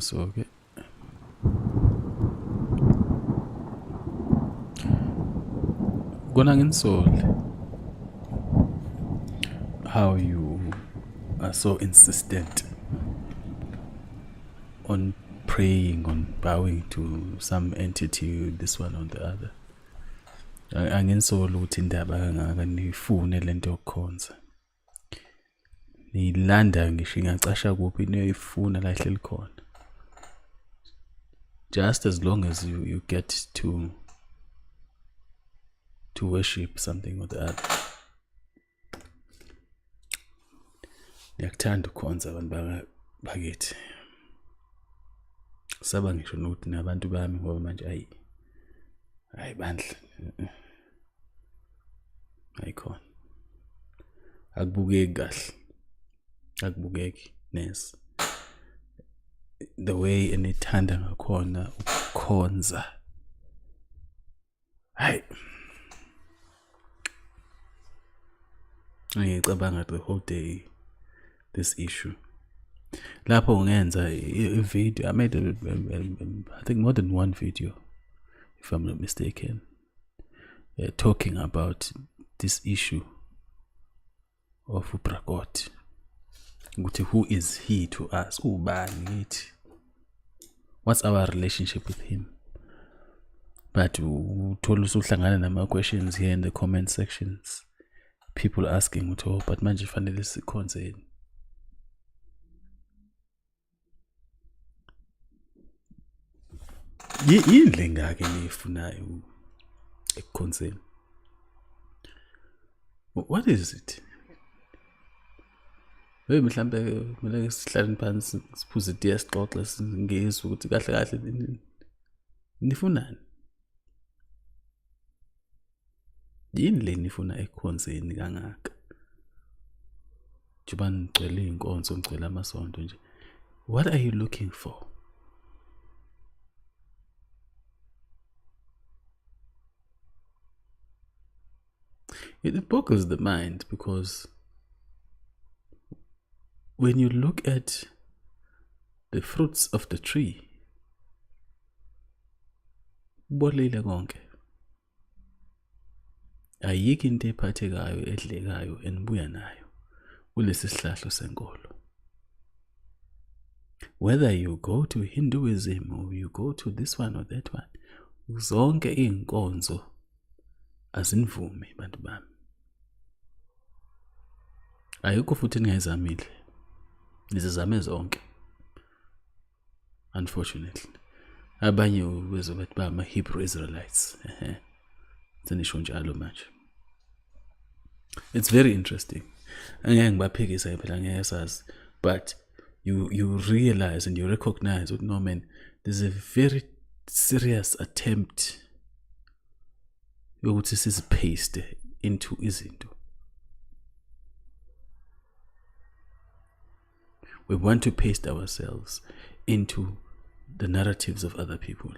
so-ke kona nginisole how you are so insistent on praying, on bowing to some entity, this one or the other. Anginisole ukuthi indaba kangaka nifune lento yokukhonza. Nilanda ngisho ingacasha kuphi niyoyifuna la ihleli khona. Just as long as you get to worship something or the other. Niyakuthanda ukukhonza abantu bakithi. Saba ngisho nokuthi nabantu bami ngoba manje hayi bandla. Ayikhona. Akubukeki kahle. Akubukeki nesi. The way enithanda ngakhona ukukhonza. Hayi. Ngicabanga the whole day this issue. Lapho ngenza a video. I made I think more than one video, if I'm not mistaken, talking about this issue of Ubrakot. Who is he to us? What's our relationship with him? But uhlangana nama questions here in the comment sections. People asking, but manje fanele sikhonze yini? Yini ngake nifunayo ekukhonzeni? What is it? Mhlambe kumele sihlale phansi siphuze itiye sixoxe singezwe ukuthi kahle kahle nifunani? Yini le nifuna ekukhonzeni kangaka? Njengoba nigcwele inkonzo ngicela amasonto nje. What are you looking for? It boggles the mind because when you look at the fruits of the tree, bolile konke. Ayikho into ephathekayo edlekayo enibuya nayo kulesi sihlahlo senkolo. Whether you go to Hinduism or you go to this one or that one, zonke inkonzo azinivumi bantu bami. Ayikho futhi ningayizamile. Nizizame zonke. Unfortunately. Abanye ubezo bathi ba ama Hebrew Israelites. Senisho njalo manje. It's very interesting. Angeke ngibaphikisa phela ngeke sazi, but you realize and you recognize that no man, there's a very serious attempt yokuthi sizipaste into izinto. We want to paste ourselves into the narratives of other people.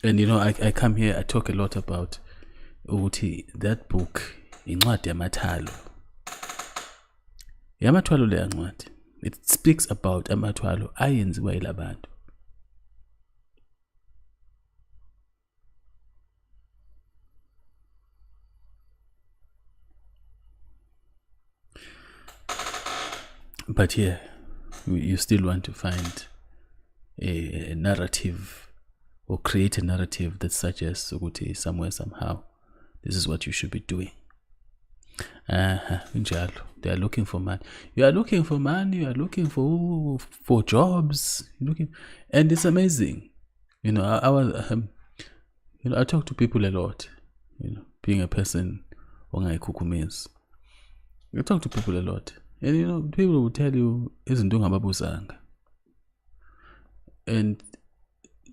And I come here, I talk a lot about that book, incwadi yamathalo. Yamathalo le incwadi. It speaks about amathalo ayenziwa yilabantu. But here, you still want to find a narrative or create a narrative that suggests somewhere, somehow, this is what you should be doing. They are looking for money. You are looking for money. You are looking for jobs. And it's amazing. I talk to people a lot. Being a person, I talk to people a lot. And people will tell you, and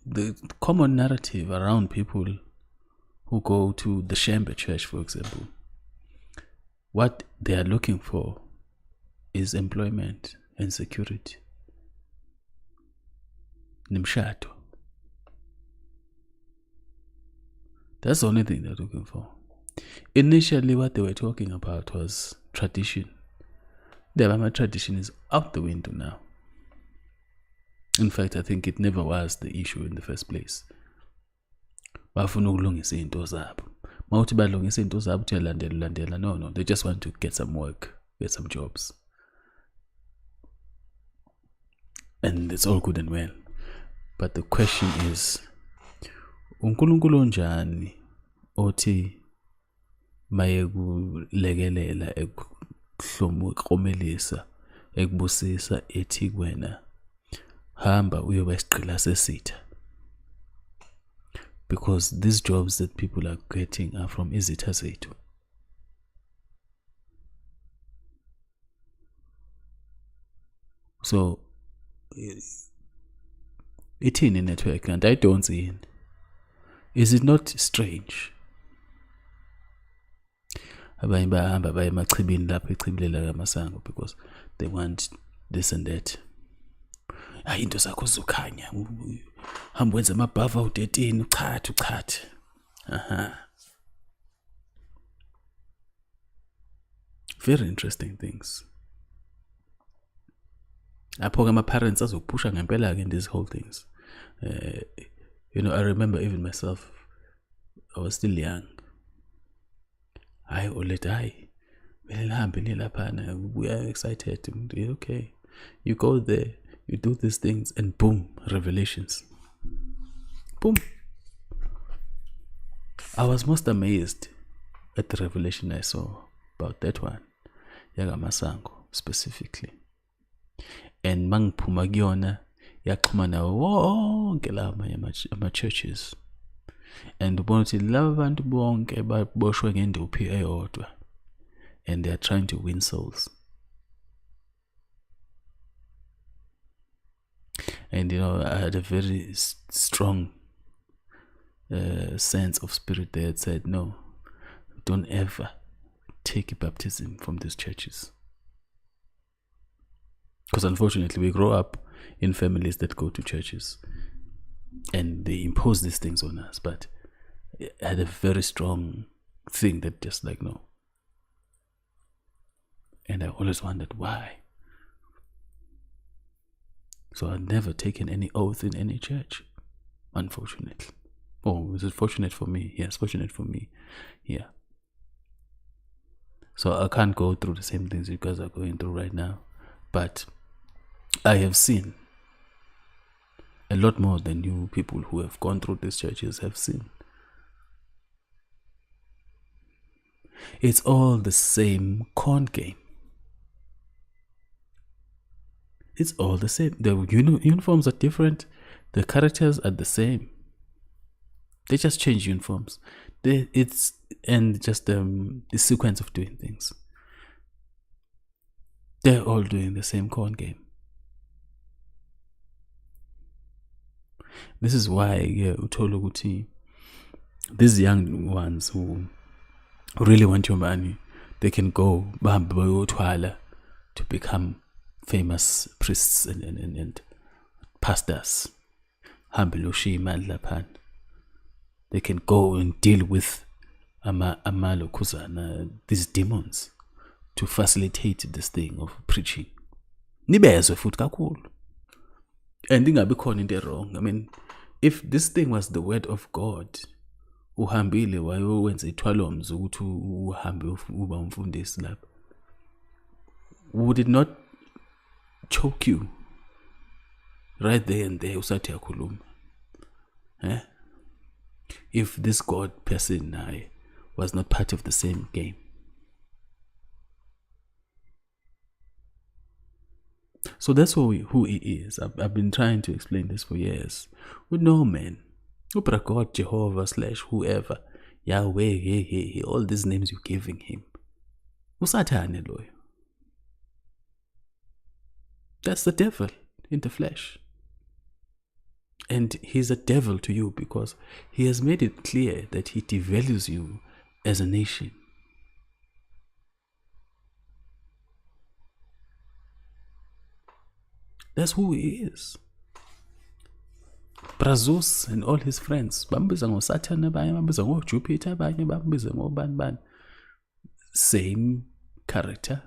the common narrative around people who go to the Shembe Church, for example, what they are looking for is employment and security. Nimshato. That's the only thing they're looking for. Initially, what they were talking about was tradition. The Bama tradition is out the window now. In fact, I think it never was the issue in the first place. Bafuna ukulungisa into zabo. Mawuthi balungisa into zabo uyalandela. No, they just want to get some work, get some jobs. And it's all good and well. But the question is, uNkulunkulu onjani othi mayekulekelela ekuklomelisa ekubusisa ethi kwena hamba uyoba isiqila sesitha? Because these jobs that people are getting are from izitha zethu. So ithini network and I don't see it. Is it not strange? Abanye bahamba baye emachibini lapho echibilela kamasango because they want this and that. Hayi into zakho zukhanya. Hamba wenza amabhava u13 uchathe. Very interesting things. Apho ama parents azopusha ngempela ke in these whole things. I remember even myself, I was still young. We are excited. Okay, you go there, you do these things, and boom, revelations. Boom. I was most amazed at the revelation I saw about that one, Yagamasango specifically. And mangiphuma kuyona yaxhumana wonke lama churches. And ubona ukuthi laba bantu bonke baboshwe ngenduphi eyodwa, and they are trying to win souls. And I had a very strong sense of spirit there that said, no, don't ever take baptism from these churches. Because unfortunately we grow up in families that go to churches and they impose these things on us, but I had a very strong thing that just like, no. And I always wondered why. So I've never taken any oath in any church, unfortunately. Oh, is it fortunate for me? Yes, fortunate for me. Yeah. So I can't go through the same things you guys are going through right now. But I have seen a lot more than you people who have gone through these churches have seen. It's all the same con game. It's all the same. The uniforms are different. The characters are the same. They just change uniforms. And just the sequence of doing things. They're all doing the same con game. This is why uthola ukuthi these young ones who really want your money, they can go bahambe bayothwala to become famous priests and pastors. Hambe loshiya imali laphana. They can go and deal with amalokhuzana, these demons, to facilitate this thing of preaching. Nibezwe futhi kakhulu. And ingabi khona into wrong. I mean, if this thing was the word of God, uhambile wayowenza ithwalomzi ukuthi uhambe uba umfundisi lapha, would it not choke you right there and there usathi yakhuluma? If this God person was not part of the same game. So that's who he is. I've been trying to explain this for years. We know, man. God, JEHOVA / whoever, Yahweh, all these names you're giving him. Usatane loyo. That's the devil in the flesh. And he's a devil to you because he has made it clear that he devalues you as a nation. That's who he is. Brazos and all his friends. Bambiza ngo Saturn, bambiza ngo Jupiter, bambiza ngo ban. Same character,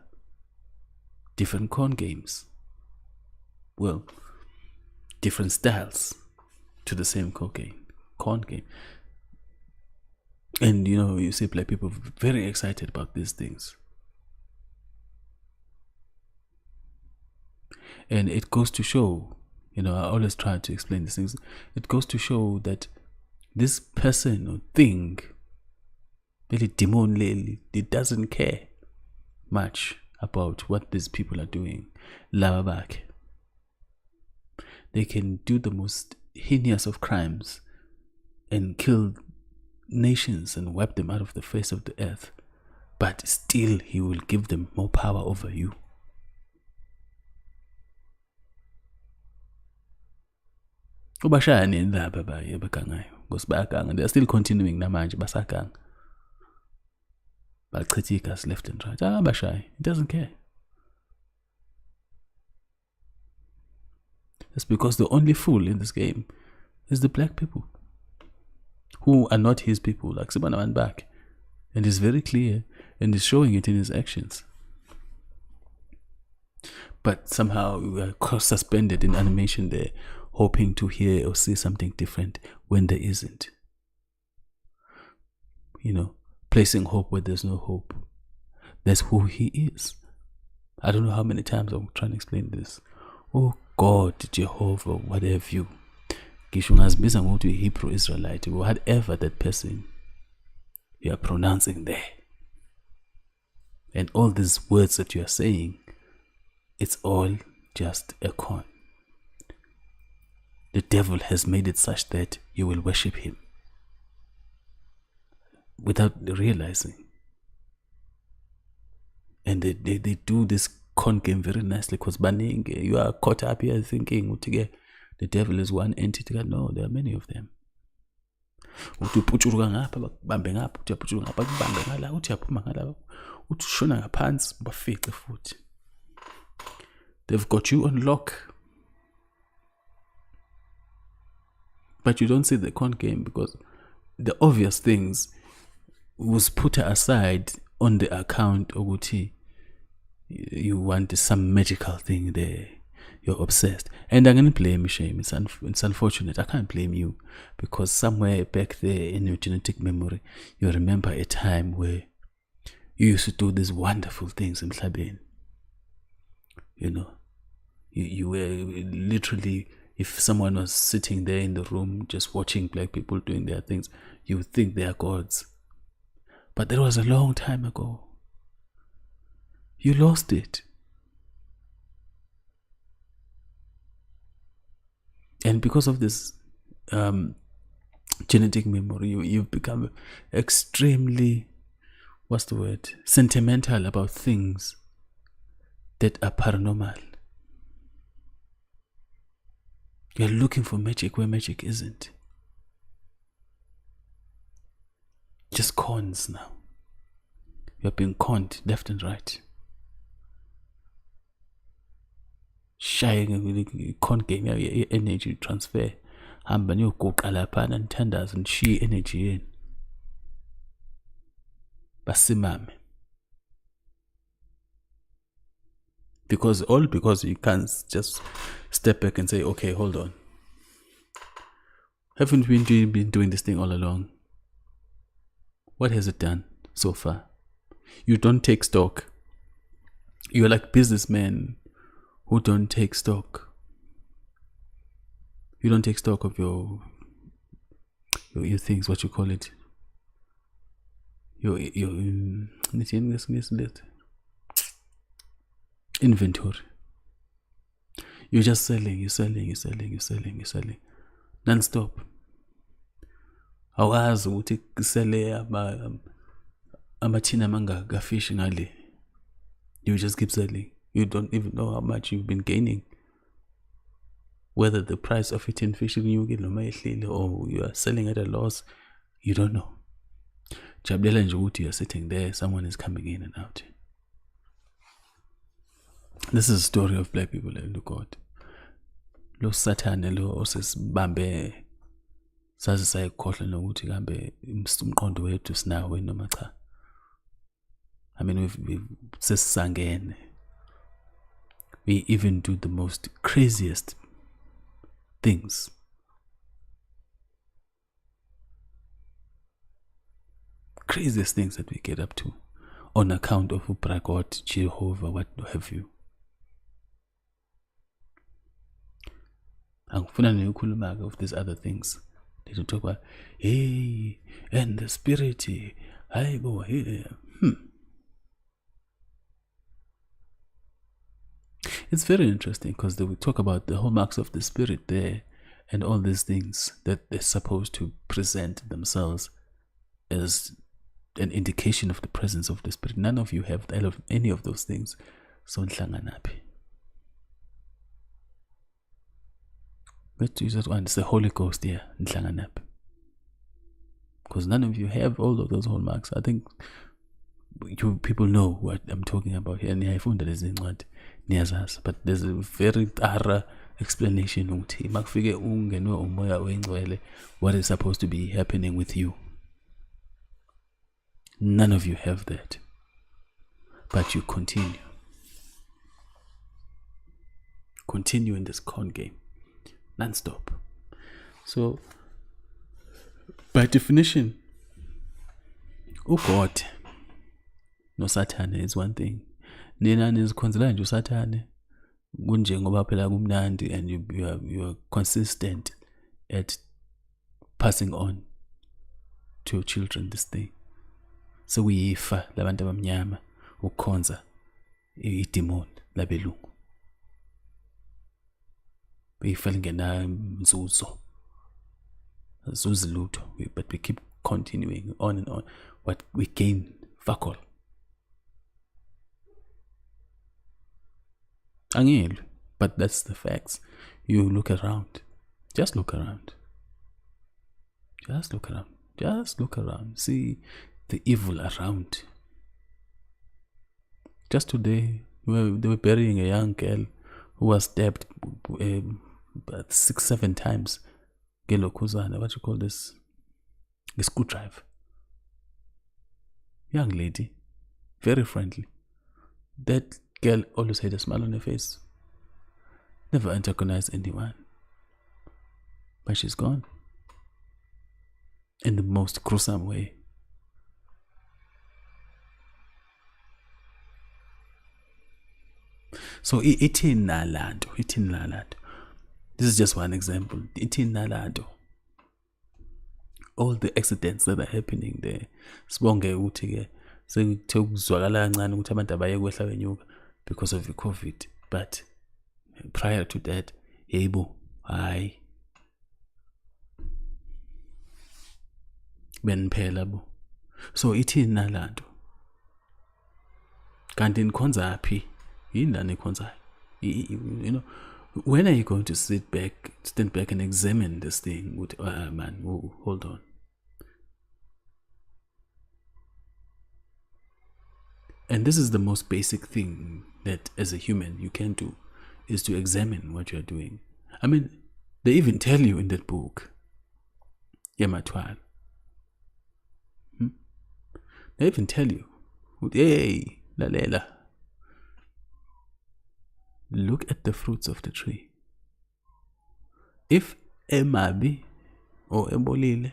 different con games. Well, different styles to the same corn cane. And you see black people very excited about these things. And it goes to show, I always try to explain these things. It goes to show that this person or thing, really demon, it doesn't care much about what these people are doing. Lavabak. They can do the most heinous of crimes and kill nations and wipe them out of the face of the earth, but still he will give them more power over you. They are still continuing namanje basakanga. Bachithika us left and right. Bashai, he doesn't care. It's because the only fool in this game is the black people, who are not his people, like Sibana back. And it's very clear, and he's showing it in his actions. But somehow we are suspended in animation there, hoping to hear or see something different when there isn't. Placing hope where there's no hope. That's who he is. I don't know how many times I'm trying to explain this. Oh God, Jehovah, what have you? Gishungas going to Hebrew Israelite, whatever that person you are pronouncing there. And all these words that you are saying, it's all just a con. The devil has made it such that you will worship him without realizing. And they do this con game very nicely, because you are caught up here thinking the devil is one entity. No, there are many of them. They've got you on lock. But you don't see the con game, because the obvious things was put aside on the account of Uti. You want some magical thing there. You're obsessed. And I'm going to blame you, Shame. It's unfortunate. I can't blame you, because somewhere back there in your genetic memory, you remember a time where you used to do these wonderful things in Mhlabeni. You were literally, if someone was sitting there in the room just watching black people doing their things, you would think they are gods. But that was a long time ago. You lost it. And because of this genetic memory, you've become extremely, sentimental about things that are paranormal. You're looking for magic where magic isn't. Just cons now. You're being conned left and right. Shying con game, energy transfer. Hamba niyoguqa lapha and tenders and she energy in. Basimame. Because you can't just step back and say, okay, hold on. Haven't we been doing this thing all along? What has it done so far? You don't take stock. You're like businessmen who don't take stock. You don't take stock of your things, what you call it. Your inventory. You're just selling, non-stop. Awazi ukuthi kusele amathina mangaka fish ngale. You just keep selling. You don't even know how much you've been gaining. Whether the price of eating fish in you or you are selling at a loss, you don't know. Jabulela nje ukuthi you are sitting there, someone is coming in and out. This is a story of black people and Ugod. Lo Satan lo osesibambe saze sayikhohlwa nokuthi kambe umqondo wethu sinawo noma cha. I mean, we've sesangene. We even do the most craziest things. Craziest things that we get up to on account of Ubragot, Jehovah, what have you. Angifuna ngikhuluma of these other things. They talk about, hey, and the spirit, hey, boy, hey. It's very interesting because they will talk about the hallmarks of the spirit there and all these things that they're supposed to present themselves as an indication of the presence of the spirit. None of you have any of those things. So nhlanganapi. But Jesus wants the Holy Ghost here, nhlanganapi. Because none of you have all of those hallmarks. I think you people know what I'm talking about here. But there's a very thorough explanation what is supposed to be happening with you. None of you have that. But you continue. Continue in this con game. Non-stop. So, by definition, Ugod no Satan is one thing. Nina nizikhonzela nje uSathane kunje ngoba phela kumnandi, and you are consistent at passing on to your children this thing. So uyifa labantu abamnyama ukukhonza idemon labelungu. Uyifa lingena mzuzo. Zuzi lutho, but we keep continuing on and on. What we gain, fuck all. Angel, but that's the facts. You look around. Just look around. Just look around. Just look around. See the evil around. Just today, they were burying a young girl who was stabbed 6-7 times. Usanda, what you call this? A screwdriver. Young lady, very friendly. That girl always had a smile on her face. Never antagonized anyone. But she's gone. In the most gruesome way. So ithini nalando. This is just one example. Ithini nalando. All the accidents that are happening there. Sibonge ukuthi ke sekuthe ukuzwakala kancane ukuthi abantu abaye kwehla kwenyuka because of the COVID. But prior to that, yebo, hayi. Benphela bo. So ithini nalando. Kanti nikhonza phi? Yini la nikhonzayo? You know, when are you going to stand back and examine this thing with, man, hold on. And this is the most basic thing that as a human you can do, is to examine what you're doing. I mean, they even tell you in that book, Yamatwal. They even tell you, hey, lalela. Look at the fruits of the tree. If emabi or ebolile,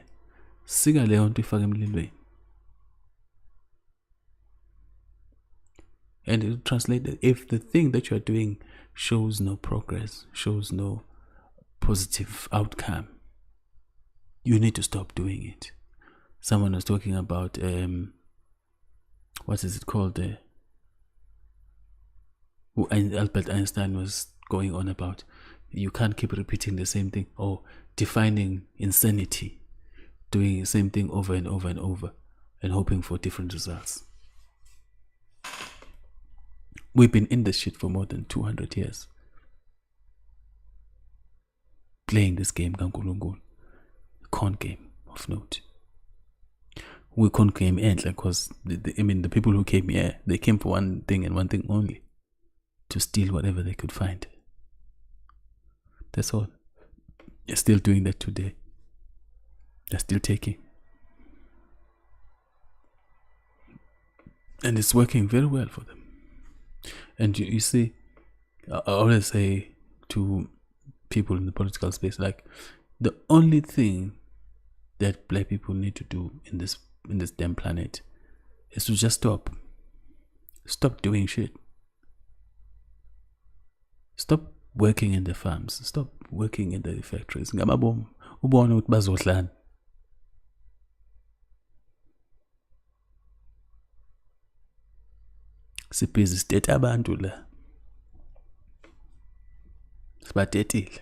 sika leyo nto ifake emlilweni. And it translates, if the thing that you are doing shows no progress, shows no positive outcome, you need to stop doing it. Someone was talking about, what is it called? Albert Einstein was going on about, you can't keep repeating the same thing, or defining insanity, doing the same thing over and over and over, and hoping for different results. We've been in this shit for more than 200 years. Playing this game, kaNkulunkulu. Con game of note. We con game end because the people who came here, they came for one thing and one thing only. To steal whatever they could find. That's all. They're still doing that today. They're still taking. And it's working very well for them. And you see, I always say to people in the political space, like, the only thing that black people need to do in this damn planet is to just stop doing shit. Stop working in the farms. Stop working in the factories. Ngamabom ubone ukuthi bazodlana. Sibhizi state abantu la. Sibatetile.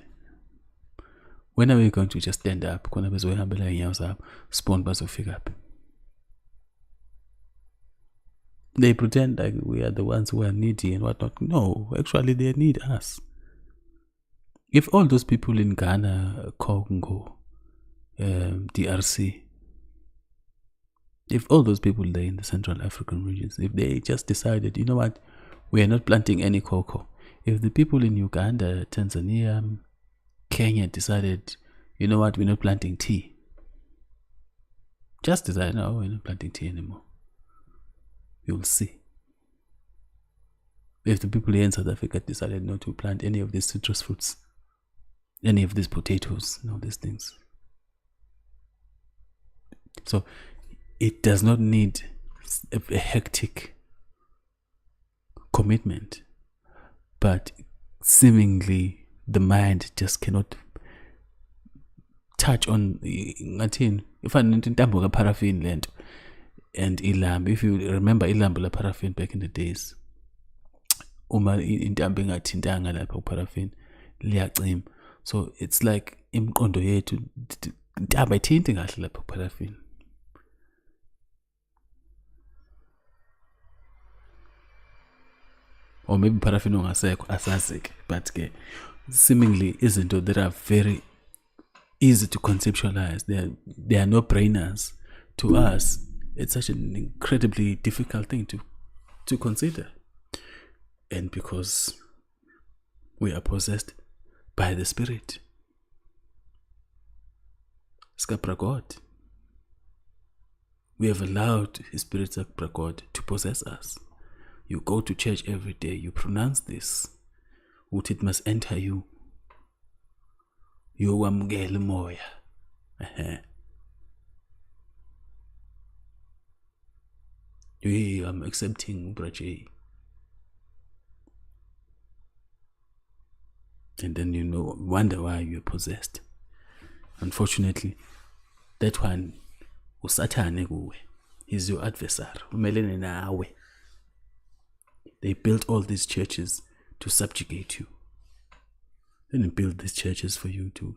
When are we going to just stand up? Khona bezohambela inyawo zabo. Spawn bazofika up. They pretend like we are the ones who are needy and whatnot. No, actually they need us. If all those people in Ghana, Congo, DRC, if all those people there in the Central African regions, if they just decided, you know what, we are not planting any cocoa. If the people in Uganda, Tanzania, Kenya decided, you know what, we're not planting tea. Just decide, no, we're not planting tea anymore. You'll see. If the people here in South Africa decided not to plant any of these citrus fruits, any of these potatoes, and all these things. So it does not need a hectic commitment, but seemingly the mind just cannot touch on if I need to paraffin land and ilamb. If you remember ilamb la paraffin back in the days, uma intambo engathintanga lapha paraffin liyacima. So it's like imqondo yethu intambo ayithinti kahle lapha paraffin. Or maybe paraffin ongasekho asasike, but seemingly izinto that are very easy to conceptualize. They are no brainers to us. It's such an incredibly difficult thing to consider. And because we are possessed by the Spirit. Skapra God. We have allowed His Spirit, Skapra God, to possess us. You go to church every day, you pronounce this. It must enter you. You wamgele moya. I'm accepting Braje. And then wonder why you're possessed. Unfortunately, that one usathane kuwe. He's your adversary. Umelene nawe. They built all these churches to subjugate you. They didn't build these churches for you to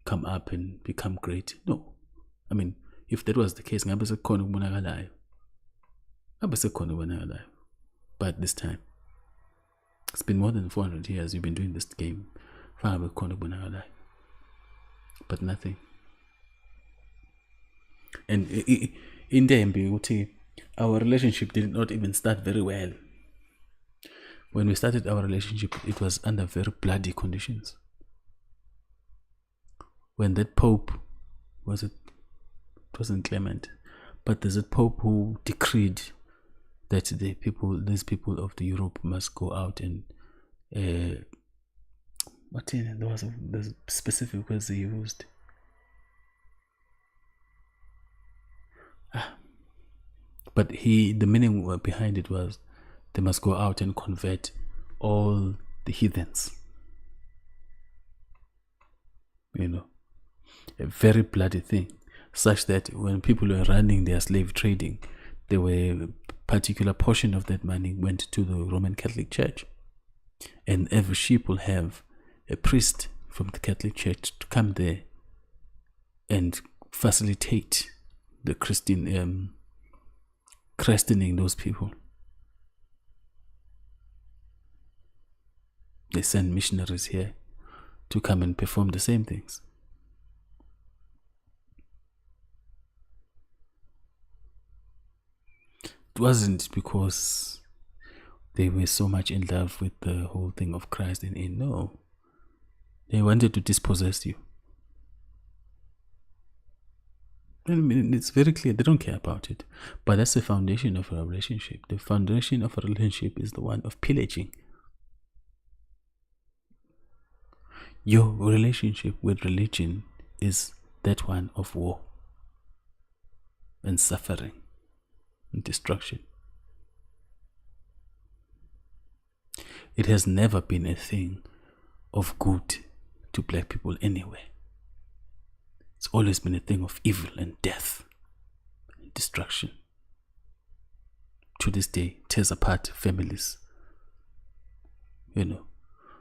come up and become great. No. I mean, if that was the case, but this time, it's been more than 400 years you've been doing this game. But nothing. And in the our relationship did not even start very well. When we started our relationship, it was under very bloody conditions. When that Pope, it wasn't Clement, but there's a Pope who decreed that these people of the Europe must go out and there was a specific words they used. But the meaning behind it was they must go out and convert all the heathens. A very bloody thing, such that when people were running their slave trading, there were a particular portion of that money went to the Roman Catholic Church. And every ship will have a priest from the Catholic Church to come there and facilitate the christening those people. They send missionaries here to come and perform the same things. It wasn't because they were so much in love with the whole thing of Christ and no. They wanted to dispossess you. I mean, it's very clear they don't care about it. But that's the foundation of a relationship. The foundation of a relationship is the one of pillaging. Your relationship with religion is that one of war and suffering and destruction. It has never been a thing of good to black people anywhere. It's always been a thing of evil and death and destruction. To this day, tears apart families.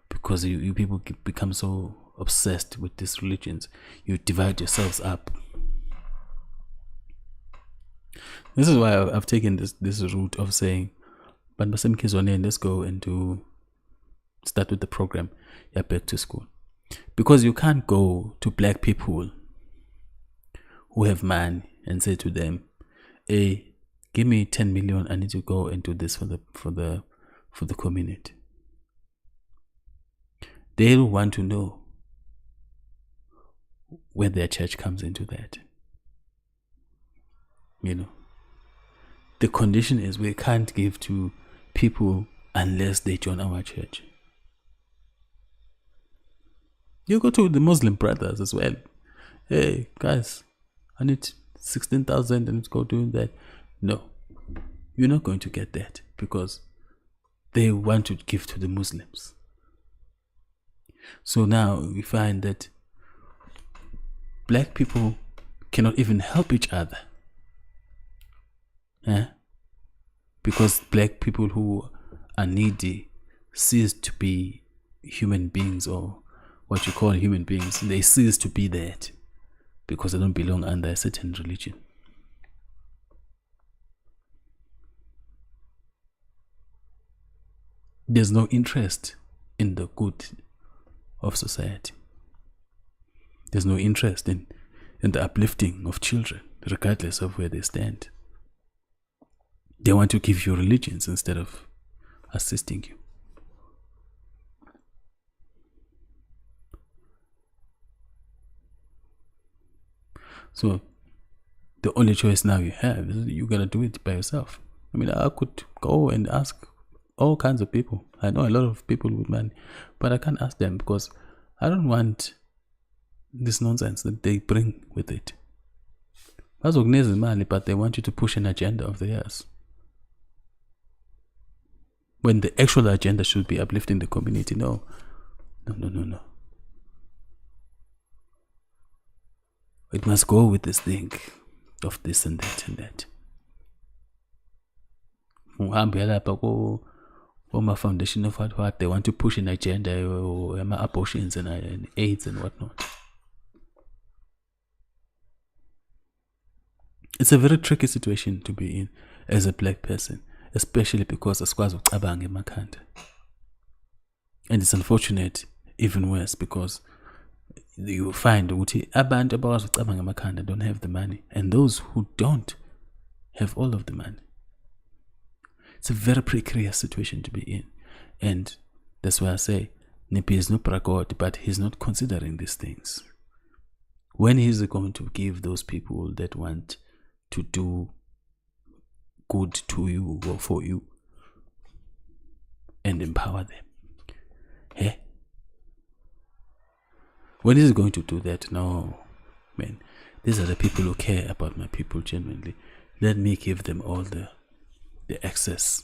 Because you people become so obsessed with these religions, you divide yourselves up. This is why I've taken this route of saying, but let's go and start with the program. Yeah, back to school. Because you can't go to black people who have money and say to them, hey, give me 10 million, I need to go and do this for the community. They want to know where their church comes into that. The condition is we can't give to people unless they join our church. You go to the Muslim brothers as well. Hey, guys, I need 16,000 and go doing that. No, you're not going to get that because they want to give to the Muslims. So now we find that black people cannot even help each other. Because black people who are needy cease to be human beings, or what you call human beings. They cease to be that because they don't belong under a certain religion. There's no interest in the good of society. There's no interest in the uplifting of children, regardless of where they stand. They want to give you religions instead of assisting you. So the only choice now you have is you gotta do it by yourself. I mean, I could go and ask all kinds of people. I know a lot of people with money, but I can't ask them because I don't want this nonsense that they bring with it. But they want you to push an agenda of theirs, when the actual agenda should be uplifting the community. No. It must go with this thing of this and that and that. My foundation of what they want to push an agenda, or abortions and AIDS and whatnot. It's a very tricky situation to be in as a black person, especially because asikwazi ukucabanga emakhanda. And it's unfortunate, even worse, because you find ukuthi abantu abakwazi ukucabanga emakhanda don't have the money, and those who don't have all of the money. It's a very precarious situation to be in, and that's why I say Nipi is not God, but he's not considering these things. When is he going to give those people that want to do good to you or for you and empower them? When is he going to do that? No, man. These are the people who care about my people genuinely. Let me give them all the access.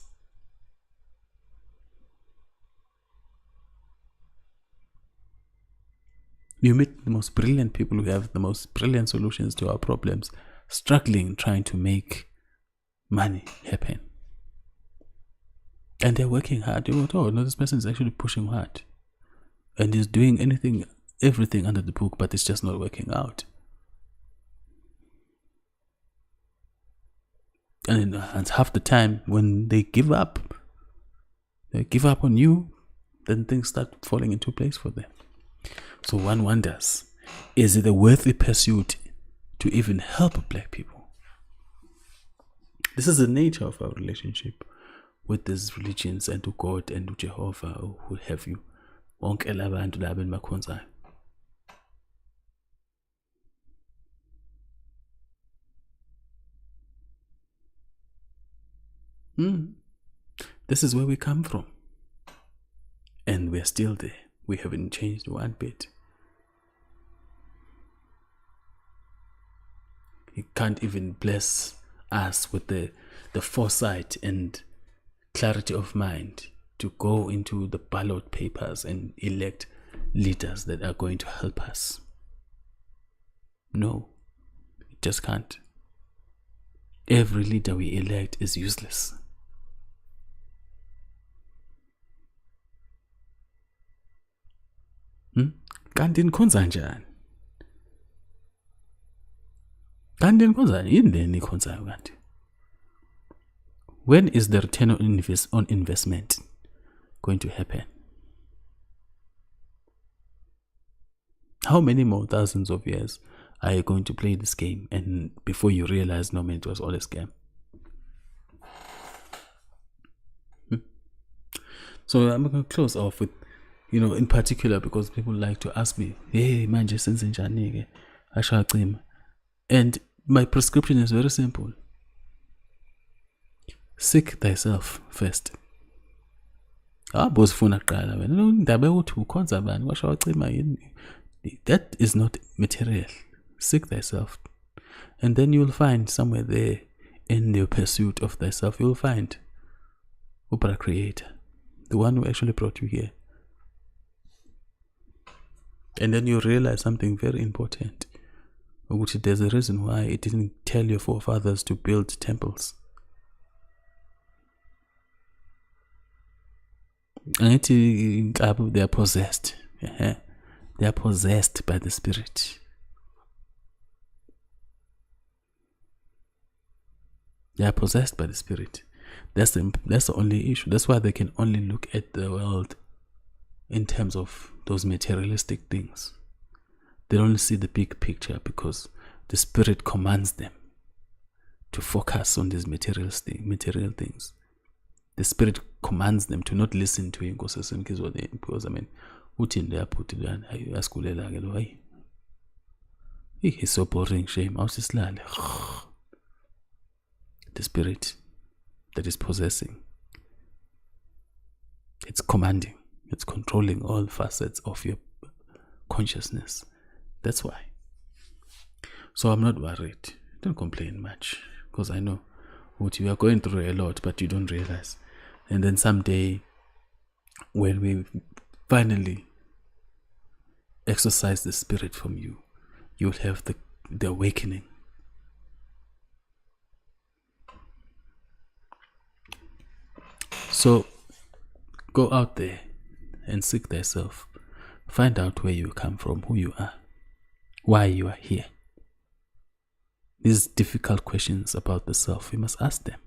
You meet the most brilliant people who have the most brilliant solutions to our problems, struggling, trying to make money happen. And they're working hard. You go, oh no, this person is actually pushing hard. And he's doing everything under the book, but it's just not working out. And half the time when they give up on you, then things start falling into place for them. So one wonders, is it a worthy pursuit to even help black people? This is the nature of our relationship with these religions and to God and to Jehovah, or who have you. This is where we come from, and we're still there. We haven't changed one bit. He can't even bless us with the foresight and clarity of mind to go into the ballot papers and elect leaders that are going to help us. No, it just can't. Every leader we elect is useless. Kanti nikhonza njani? Kanti nikhonza yini le nikhonzayo kanti? When is the return on investment going to happen? How many more thousands of years are you going to play this game and before you realize, no man, it was all a scam? So I'm going to close off with, in particular, because people like to ask me, hey, manje senze njani ke? Ashacima. And my prescription is very simple. Seek thyself first. That is not material. Seek thyself. And then you'll find somewhere there in the pursuit of thyself, you'll find Upra Creator, the one who actually brought you here. And then you realize something very important. Which there's a reason why it didn't tell your forefathers to build temples. And they are possessed. They are possessed by the Spirit. They are possessed by the Spirit. That's the only issue. That's why they can only look at the world in terms of those materialistic things. They don't see the big picture because the Spirit commands them to focus on these material things. The Spirit commands them to not listen to Inkosi because uthi they are put it down. Asikulela ke lo hayi. He's so boring, shame. Awusisilale. The Spirit that is possessing. It's commanding. It's controlling all facets of your consciousness. That's why. So I'm not worried. Don't complain much. Because I know what you are going through a lot, but you don't realize. And then someday, when we finally exorcise the Spirit from you, you'll have the awakening. So go out there and seek thyself. Find out where you come from, who you are, why you are here. These difficult questions about the self, you must ask them.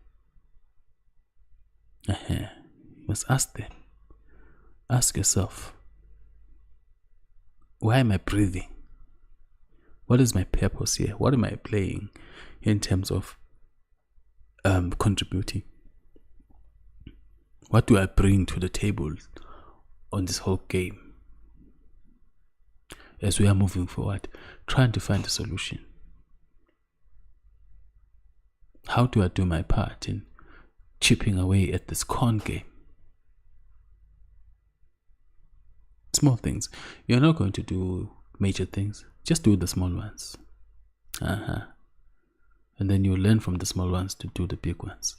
You must ask them. Ask yourself, why am I breathing? What is my purpose here? What am I playing in terms of contributing? What do I bring to the table on this whole game? As we are moving forward, trying to find a solution. How do I do my part in chipping away at this con game? Small things. You're not going to do major things. Just do the small ones. And then you learn from the small ones to do the big ones.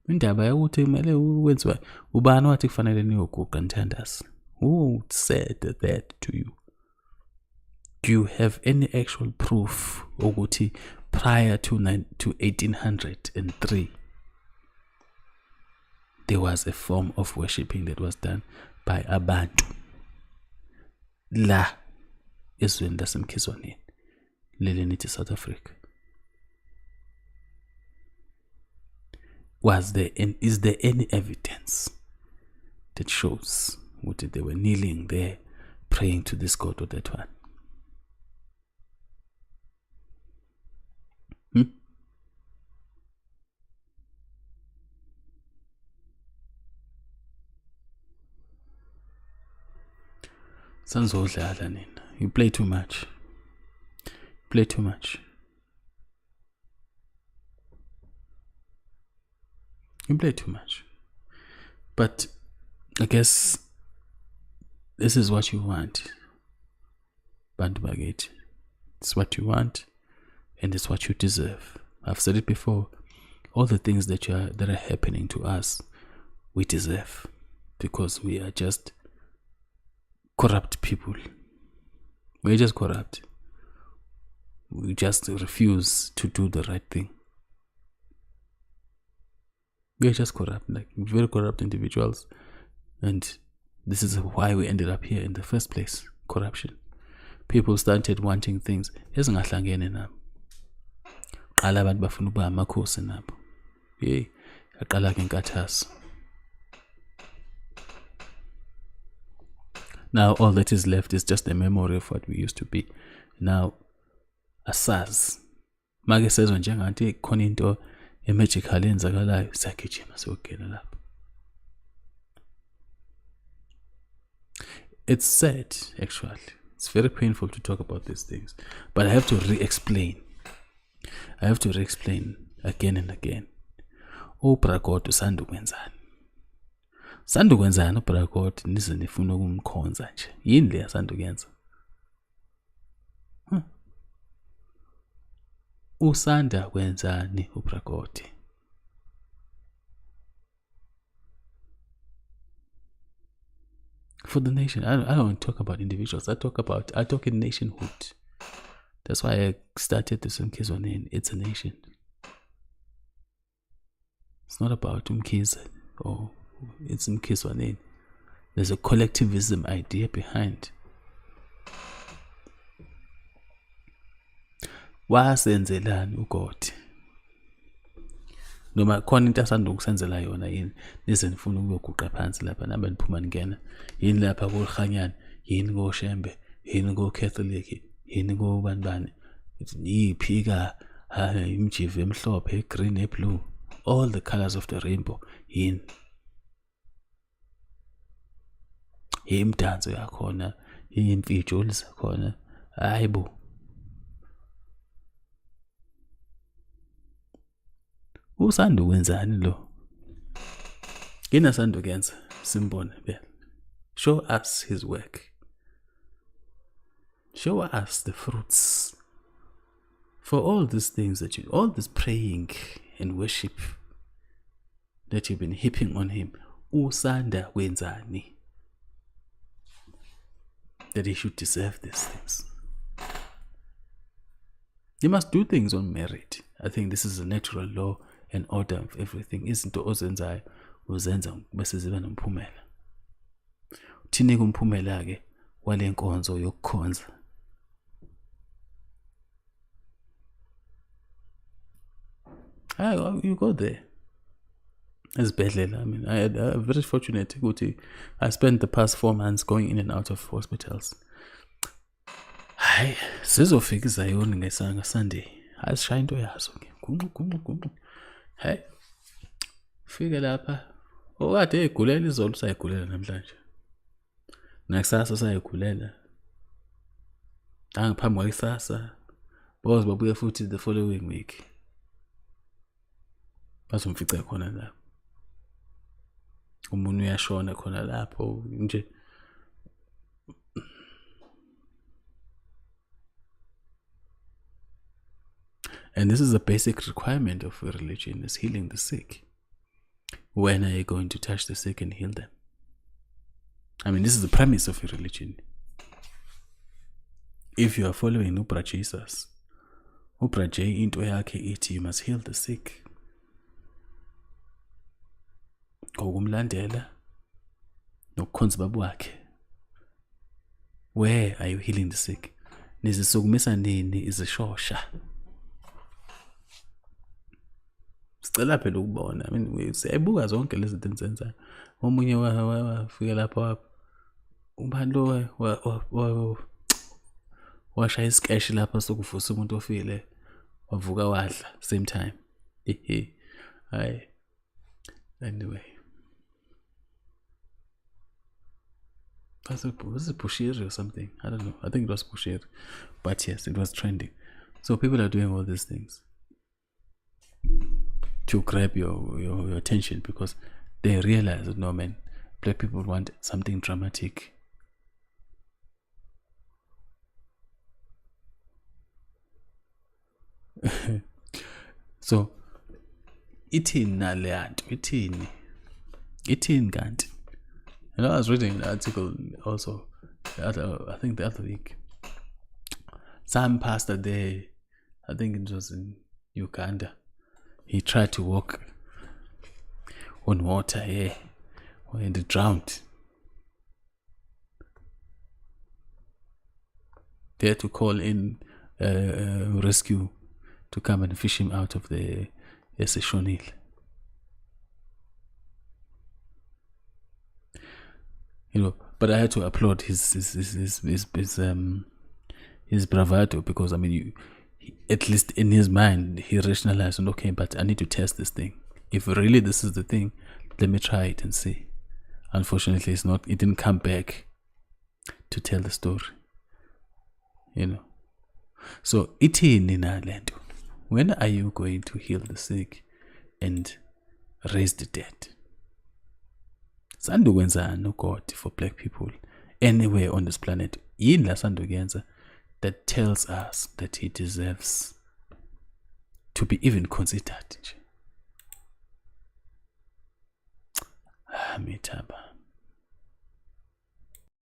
Indaba yokuthi kumele wenziwe ubani wathi kufanele niyoguqa nthandazi? Who said that to you? Do you have any actual proof ukuthi prior to 1803 there was a form of worshipping that was done by abantu la ezweni lasemkhizwaneni leli nithi South Africa? Is there any evidence that shows what they were kneeling there praying to this God or that one? Sanzodlala nina. You play too much. Play too much. You play too much. But I guess this is what you want. Bantu bakithi. It's what you want, and it's what you deserve. I've said it before. All the things that are happening to us, we deserve, because we are just corrupt people. We're just corrupt. We just refuse to do the right thing. We're just corrupt, like very corrupt individuals, and this is why we ended up here in the first place. Corruption. People started wanting things ezingahlangene nabo. Qala abantu bafuna ukuba amakhosi nabo. Hey, yaqala ke inkathazo. Now all that is left is just a memory of what we used to be. Now asazi. Make sezwe njengathi khona into magical enzakalayo, siyagijima siyogena lapho. It's sad, actually. It's very painful to talk about these things, but I have to re-explain. I have to re-explain again and again. Ubragot usanda kwenzani. Usanda kwenzani ubragot nize nifuna ukumkhonza nje. Yini le asanda kwenza? Usanda kwenzani ubragot? For the nation. I don't talk about individuals. I talk in nationhood. That's why I started this Umkizwaneni. It's a nation. It's not about Umkiza or it's Umkizwaneni. There's a collectivism idea behind. Wasenzelani uGod? Noma khona into asanda ukusenzela yona yini nize nifuna ukuyoguqa phansi lapha nabe niphuma ningena yini lapha kuHanyana yini koShembe yini koCatholic yini kobanibani yiphika imjivo emhlophe green and blue, all the colors of the rainbow yini imdanso yakhona imfijo lizakhona hayibo. Usanda kwenzani lo? Yini asanda kwenza simbone phela. Show us his work. Show us the fruits. For all these things that all this praying and worship that you've been heaping on him, usanda kwenzani? That he should deserve these things. You must do things on merit. I think this is a natural law and order of everything. Izinto ozenzayo uzenza bese ziba nomphumela. Uthini kumphumela ke wale nkonzo yokukhonza? You go there. Esibhedlela. I mean, I'm very fortunate ukuthi I spent the past 4 months going in and out of hospitals. Hayi, sizofika iZayoni ngesanga Sunday. Asishaya into yazo ke. Gunqu. Hey, fika lapha. Okade egulela izolo sayigulela namhlanje. Nakusasa sayigulela. Angaphambi kwakusasa. Boze babuye futhi the following week. Bazomfica khona lapho. Umuntu uyashona khona lapho nje. And this is a basic requirement of a religion, is healing the sick. When are you going to touch the sick and heal them? I mean, this is the premise of a religion. If you are following Upra Jesus, Upra J into yakhe ithi, you must heal the sick. Ngokumlandela nokukhonza baba wakhe. Where are you healing the sick? Nizisukumisa nini izishosha? Sicela phela ukubona. I mean, siyayibuka zonke lezi zinto enzenzayo. Omunye wafika lapha ubani lo washaya iskesh lapha sokuvusa umuntu ofile wavuka wadla same time. Hayi. Anyway. Was it Bushiri or something? I don't know. I think it was Bushiri. But yes, it was trending. So people are doing all these things to grab your attention because they realize that no man, black people want something dramatic. So ithini naleyanto, ithini kanti. I was reading an article also I think the other week. Some pastor there, I think it was in Uganda, he tried to walk on water here and he drowned. They had to call in rescue to come and fish him out of the Shonil. But I had to applaud his bravado, because I mean, at least in his mind, he rationalized, okay, but I need to test this thing. If really this is the thing, let me try it and see. Unfortunately, it's not. It didn't come back to tell the story. So ithini nalento. When are you going to heal the sick and raise the dead? Sandu Kwenzani Ugod for black people anywhere on this planet. Yini la sandu kuyenza that tells us that he deserves to be even considered. Mithaba.